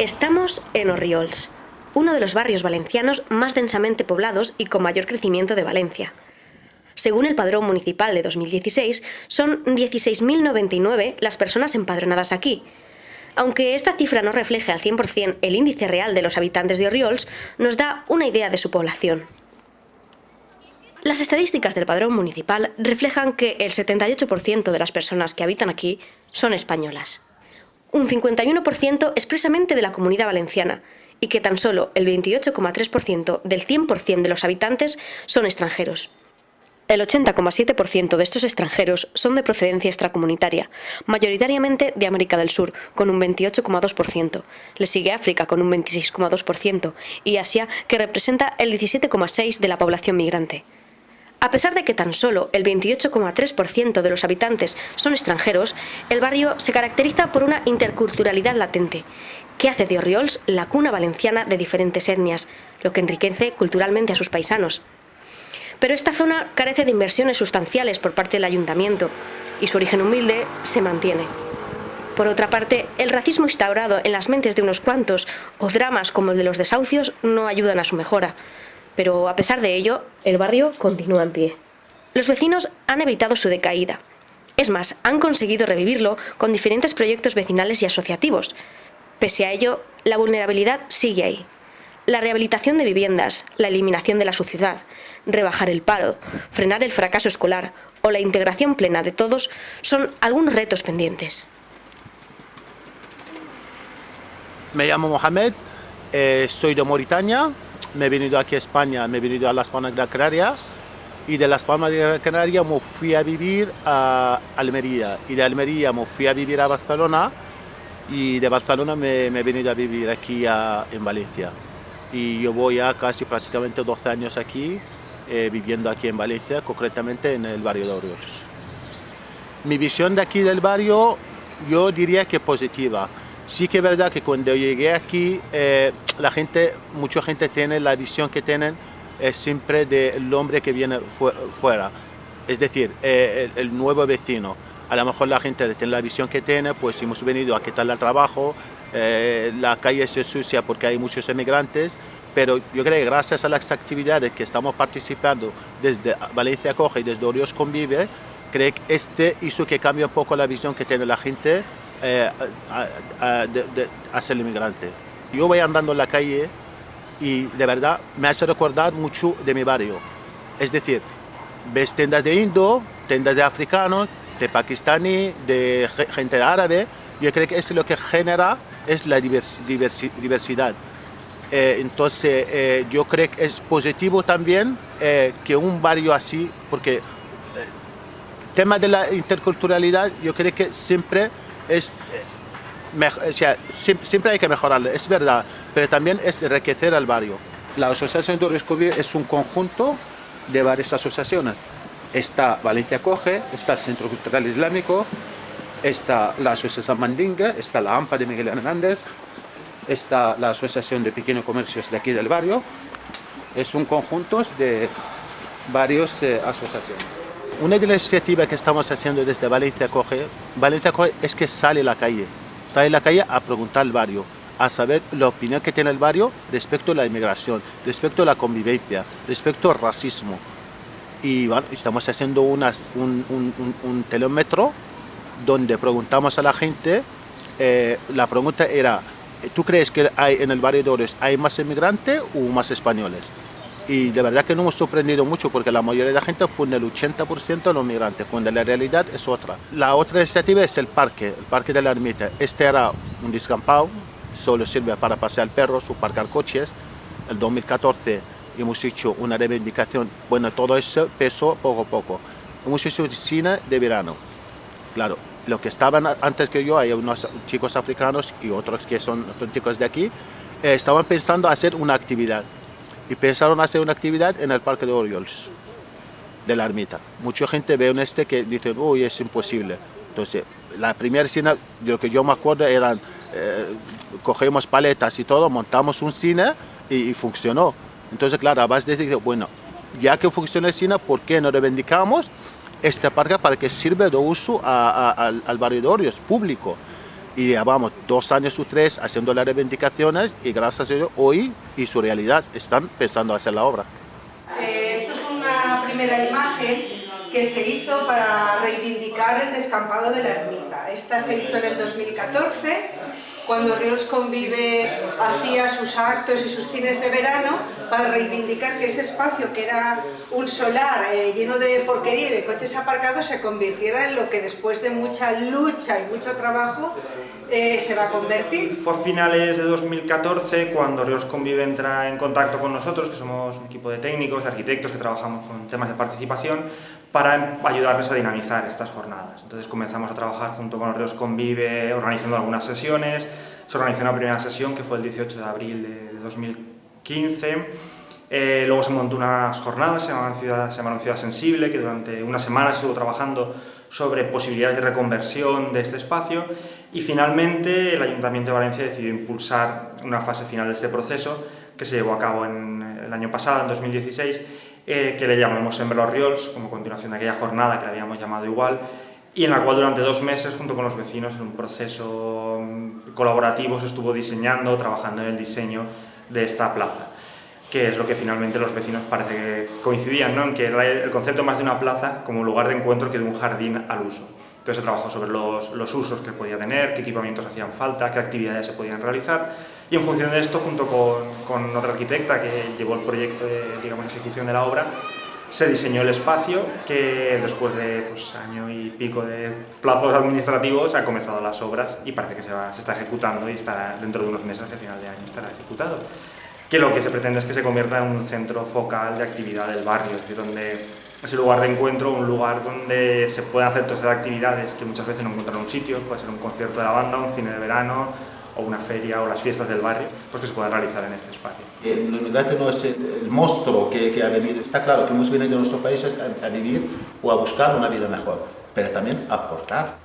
Estamos en Orriols, uno de los barrios valencianos más densamente poblados y con mayor crecimiento de Valencia. Según el Padrón Municipal de 2016, son 16.099 las personas empadronadas aquí. Aunque esta cifra no refleje al 100% el índice real de los habitantes de Orriols, nos da una idea de su población. Las estadísticas del Padrón Municipal reflejan que el 78% de las personas que habitan aquí son españolas. Un 51% expresamente de la Comunidad Valenciana, y que tan solo el 28,3% del 100% de los habitantes son extranjeros. El 80,7% de estos extranjeros son de procedencia extracomunitaria, mayoritariamente de América del Sur, con un 28,2%. Le sigue África, con un 26,2%, y Asia, que representa el 17,6% de la población migrante. A pesar de que tan solo el 28,3% de los habitantes son extranjeros, el barrio se caracteriza por una interculturalidad latente, que hace de Orriols la cuna valenciana de diferentes etnias, lo que enriquece culturalmente a sus paisanos. Pero esta zona carece de inversiones sustanciales por parte del ayuntamiento y su origen humilde se mantiene. Por otra parte, el racismo instaurado en las mentes de unos cuantos o dramas como el de los desahucios no ayudan a su mejora. Pero a pesar de ello, el barrio continúa en pie. Los vecinos han evitado su decaída. Es más, han conseguido revivirlo con diferentes proyectos vecinales y asociativos. Pese a ello, la vulnerabilidad sigue ahí. La rehabilitación de viviendas, la eliminación de la suciedad, rebajar el paro, frenar el fracaso escolar o la integración plena de todos son algunos retos pendientes. Me llamo Mohamed, soy de Mauritania, me he venido aquí a España, me he venido a Las Palmas de Gran Canaria y de Las Palmas de Gran Canaria me fui a vivir a Almería y de Almería me fui a vivir a Barcelona y de Barcelona me he venido a vivir aquí en Valencia. Y yo voy a casi prácticamente 12 años aquí, viviendo aquí en Valencia, concretamente en el barrio de Orriols. Mi visión de aquí del barrio, yo diría que positiva. Sí que es verdad que cuando llegué aquí, mucha gente tiene la visión que tienen siempre del hombre que viene fuera, es decir, el nuevo vecino. A lo mejor la gente tiene la visión que tiene, pues hemos venido a quitarle el trabajo, la calle se sucia porque hay muchos emigrantes, pero yo creo que gracias a las actividades que estamos participando desde Valencia Acoge y desde Orriols Convive, creo que hizo que cambie un poco la visión que tiene la gente hacia el inmigrante. Yo voy andando en la calle y de verdad me hace recordar mucho de mi barrio. Es decir, ves tiendas de indo, tiendas de africanos, de pakistaní, de gente árabe. Yo creo que eso es lo que genera es la diversidad. Entonces yo creo que es positivo también que un barrio así, porque el tema de la interculturalidad yo creo que siempre siempre hay que mejorarlo, es verdad, pero también es enriquecer al barrio. La Asociación de Orriols Convive es un conjunto de varias asociaciones. Está Valencia Acoge, está el Centro Cultural Islámico, está la Asociación Mandinga, está la AMPA de Miguel Hernández, está la Asociación de Pequeños Comercios de aquí del barrio. Es un conjunto de varias asociaciones. Una de las iniciativas que estamos haciendo desde Valencia Acoge es que sale a la calle a preguntar al barrio, a saber la opinión que tiene el barrio respecto a la inmigración, respecto a la convivencia, respecto al racismo. Y bueno, estamos haciendo un telómetro donde preguntamos a la gente, la pregunta era, ¿tú crees que en el barrio de Orriols hay más inmigrantes o más españoles? Y de verdad que nos hemos sorprendido mucho porque la mayoría de la gente pone el 80% de los migrantes, cuando la realidad es otra. La otra iniciativa es el parque de la ermita. Este era un descampado, solo sirve para pasear perros o parcar coches. En 2014 hemos hecho una reivindicación, bueno, todo eso empezó poco a poco. Hemos hecho cine de verano. Claro, los que estaban antes que yo, hay unos chicos africanos y otros que son auténticos de aquí, estaban pensando hacer una actividad. Y pensaron hacer una actividad en el parque de Orriols, de la ermita. Mucha gente ve que dicen, uy, es imposible. Entonces, la primera escena, de lo que yo me acuerdo, eran, cogemos paletas y todo, montamos un cine y funcionó. Entonces, claro, a base de decir, bueno, ya que funciona el cine, ¿por qué no reivindicamos este parque para que sirva de uso al barrio de Orriols, público? Y llevamos 2 años o 3 haciendo las reivindicaciones y gracias a ello hoy y su realidad están pensando a hacer la obra. Esto es una primera imagen que se hizo para reivindicar el descampado de la ermita. Esta se hizo en el 2014, cuando Riols Convive hacía sus actos y sus cines de verano, para reivindicar que ese espacio, que era un solar lleno de porquería y de coches aparcados, se convirtiera en lo que después de mucha lucha y mucho trabajo se va a convertir. Fue a finales de 2014 cuando Riols Convive entra en contacto con nosotros, que somos un equipo de técnicos, de arquitectos que trabajamos con temas de participación, para ayudarles a dinamizar estas jornadas. Entonces comenzamos a trabajar junto con Riols Convive, organizando algunas sesiones. Se organizó una primera sesión que fue el 18 de abril de 2015. Luego se montó unas jornadas, se llamaron Ciudad Sensible, que durante una semana se estuvo trabajando sobre posibilidades de reconversión de este espacio, y finalmente el Ayuntamiento de Valencia decidió impulsar una fase final de este proceso que se llevó a cabo el año pasado, en 2016, que le llamamos Sembra los Riols, como continuación de aquella jornada que le habíamos llamado igual, y en la cual durante 2 meses, junto con los vecinos, en un proceso colaborativo, se estuvo diseñando, trabajando en el diseño de esta plaza, que es lo que finalmente los vecinos parece que coincidían, ¿no? En que era el concepto más de una plaza como un lugar de encuentro que de un jardín al uso. Entonces se trabajó sobre los usos que podía tener, qué equipamientos hacían falta, qué actividades se podían realizar, y en función de esto, junto con otra arquitecta que llevó el proyecto de ejecución de la obra, se diseñó el espacio, que después de año y pico de plazos administrativos ha comenzado las obras y parece que se está ejecutando, y estará dentro de unos meses, hacia final de año, estará ejecutado. Que lo que se pretende es que se convierta en un centro focal de actividad del barrio, es decir, donde es un lugar de encuentro, un lugar donde se pueden hacer todas esas actividades que muchas veces no encuentran un sitio, puede ser un concierto de la banda, un cine de verano, o una feria, o las fiestas del barrio, pues que se puedan realizar en este espacio. La unidad no es el monstruo que ha venido, está claro que hemos venido a nuestro país a vivir o a buscar una vida mejor, pero también a aportar.